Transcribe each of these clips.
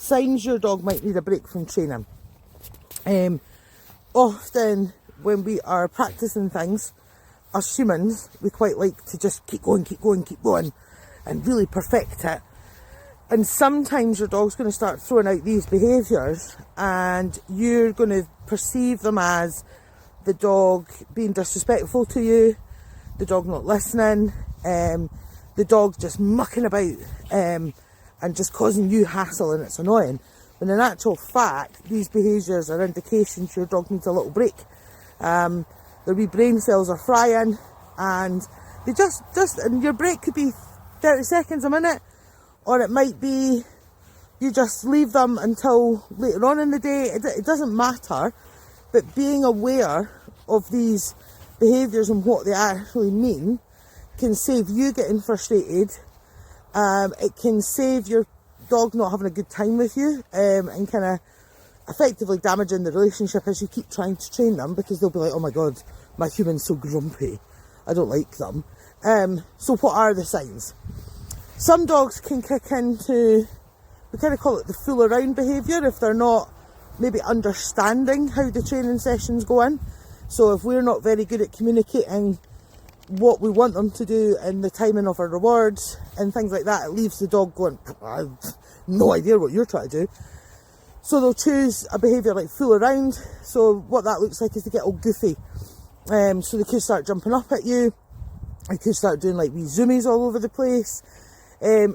signs your dog might need a break from training. Often when we are practicing things, us humans, we quite like to just keep going, and really perfect it. And sometimes your dog's going to start throwing out these behaviours, and you're going to perceive them as the dog being disrespectful to you, the dog not listening, the dog just mucking about and just causing you hassle, and it's annoying. When in actual fact, these behaviours are indications your dog needs a little break. Their wee brain cells are frying, and they just and your break could be 30 seconds, a minute, or it might be you just leave them until later on in the day. It doesn't matter, but being aware of these behaviours and what they actually mean can save you getting frustrated. It can save your dog not having a good time with you, and kind of effectively damaging the relationship as you keep trying to train them, because they'll be like, oh my god, my human's so grumpy, I don't like them. So what are the signs? Some dogs can kick into, we kind of call it the fool around behaviour, if they're not maybe understanding how the training session's going. So if we're not very good at communicating what we want them to do and the timing of our rewards and things like that, it leaves the dog going, I have no idea what you're trying to do. So they'll choose a behaviour like fool around. So what that looks like is they get all goofy. So they could start jumping up at you. They could start doing like wee zoomies all over the place.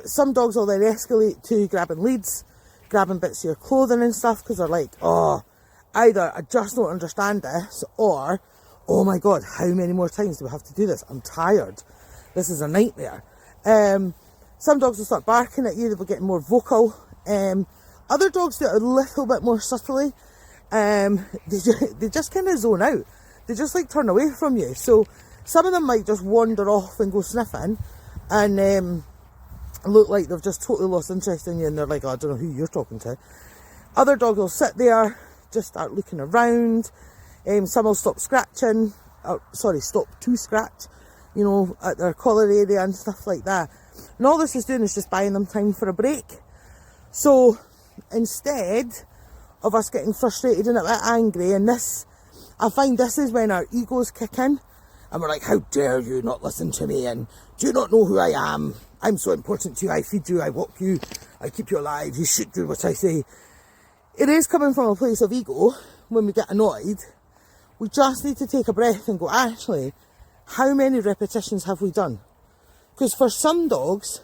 Some dogs will then escalate to grabbing leads, grabbing bits of your clothing and stuff, because they're like, oh, either I just don't understand this, or oh my god, how many more times do we have to do this? I'm tired. This is a nightmare. Some dogs will start barking at you. They'll be getting more vocal. Other dogs do it a little bit more subtly. They just kind of zone out. They just like turn away from you. So some of them might just wander off and go sniffing, and look like they've just totally lost interest in you, and they're like, oh, I don't know who you're talking to. Other dogs will sit there, just start looking around. Some will stop scratching, stop to scratch, at their collar area and stuff like that. And all this is doing is just buying them time for a break. So instead of us getting frustrated and a bit angry, and I find this is when our egos kick in, and we're like, how dare you not listen to me, and do you not know who I am? I'm so important to you, I feed you, I walk you, I keep you alive, you should do what I say. It is coming from a place of ego. When we get annoyed, we just need to take a breath and go, actually, how many repetitions have we done? Because for some dogs,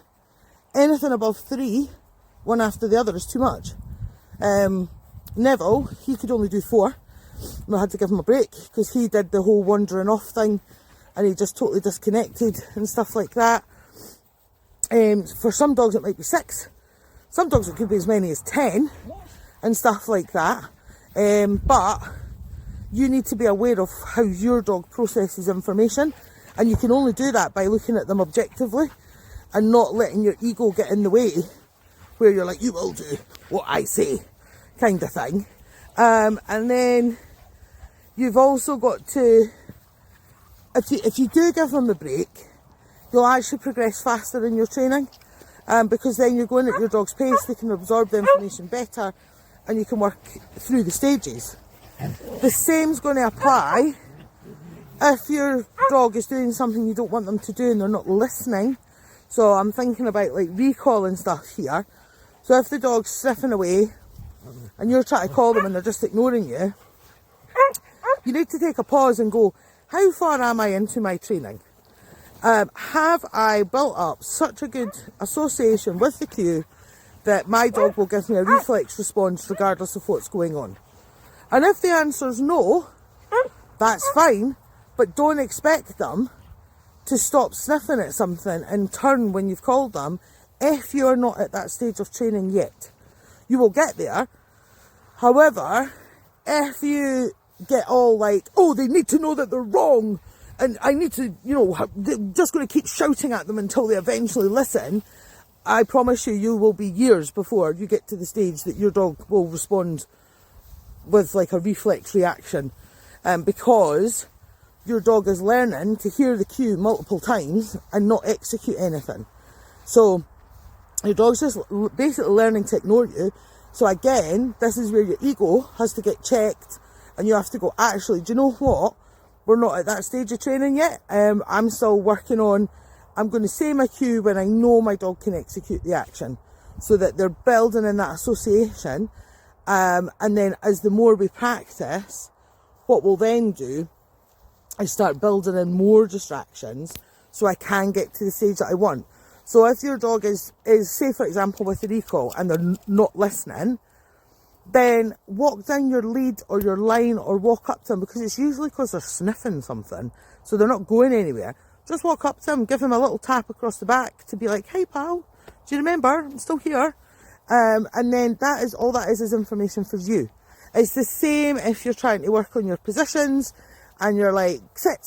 anything above 3, one after the other, is too much. Neville, he could only do 4. And I had to give him a break because he did the whole wandering off thing, and he just totally disconnected and stuff like that. For some dogs it might be 6. Some dogs it could be as many as 10 and stuff like that. But you need to be aware of how your dog processes information, and you can only do that by looking at them objectively and not letting your ego get in the way, where you're like, you will do what I say, kind of thing. And then you've also got to, if you do give them a break, you'll actually progress faster in your training, because then you're going at your dog's pace. They can absorb the information better, and you can work through the stages. The same's going to apply if your dog is doing something you don't want them to do and they're not listening. So I'm thinking about like recall and stuff here. So if the dog's sniffing away and you're trying to call them and they're just ignoring you, you need to take a pause and go, how far am I into my training? Have I built up such a good association with the cue that my dog will give me a reflex response regardless of what's going on? And if the answer is no, that's fine, but don't expect them to stop sniffing at something and turn when you've called them if you're not at that stage of training yet. You will get there. However, if you get all like, oh, they need to know that they're wrong, and I need to, they're just going to keep shouting at them until they eventually listen, I promise you will be years before you get to the stage that your dog will respond with like a reflex reaction, because your dog is learning to hear the cue multiple times and not execute anything. So your dog's just basically learning to ignore you So again, this is where your ego has to get checked, and you have to go, actually, do you know what? We're not at that stage of training yet. I'm still working on, I'm going to say my cue when I know my dog can execute the action, so that they're building in that association. And then as the more we practice, what we'll then do is start building in more distractions so I can get to the stage that I want. So if your dog is say for example with the recall and they're not listening, then walk down your lead or your line or walk up to them, because it's usually because they're sniffing something, so they're not going anywhere. Just walk up to them, give them a little tap across the back to be like, hey pal, do you remember? I'm still here. And then that is all that is information for you. It's the same if you're trying to work on your positions and you're like, sit,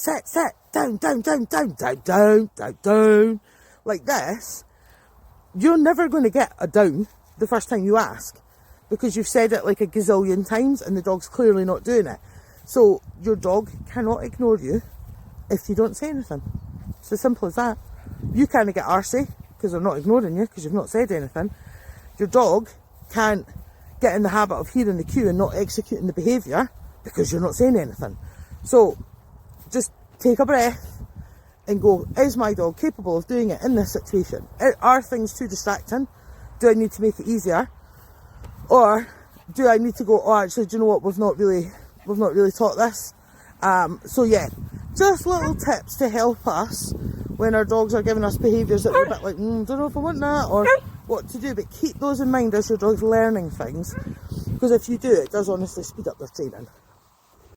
down, like this. You're never going to get a down the first time you ask, because you've said it like a gazillion times and the dog's clearly not doing it. So your dog cannot ignore you if you don't say anything. It's as simple as that. You can't get arsey because they're not ignoring you because you've not said anything. Your dog can't get in the habit of hearing the cue and not executing the behaviour because you're not saying anything. So just take a breath and go, is my dog capable of doing it in this situation? Are things too distracting? Do I need to make it easier? Or do I need to go, oh actually, do you know what, we've not really taught this. So yeah, just little tips to help us when our dogs are giving us behaviours that we're a bit like, don't know if I want that or what to do, but keep those in mind as your dog's learning things, because if you do, it does honestly speed up their training.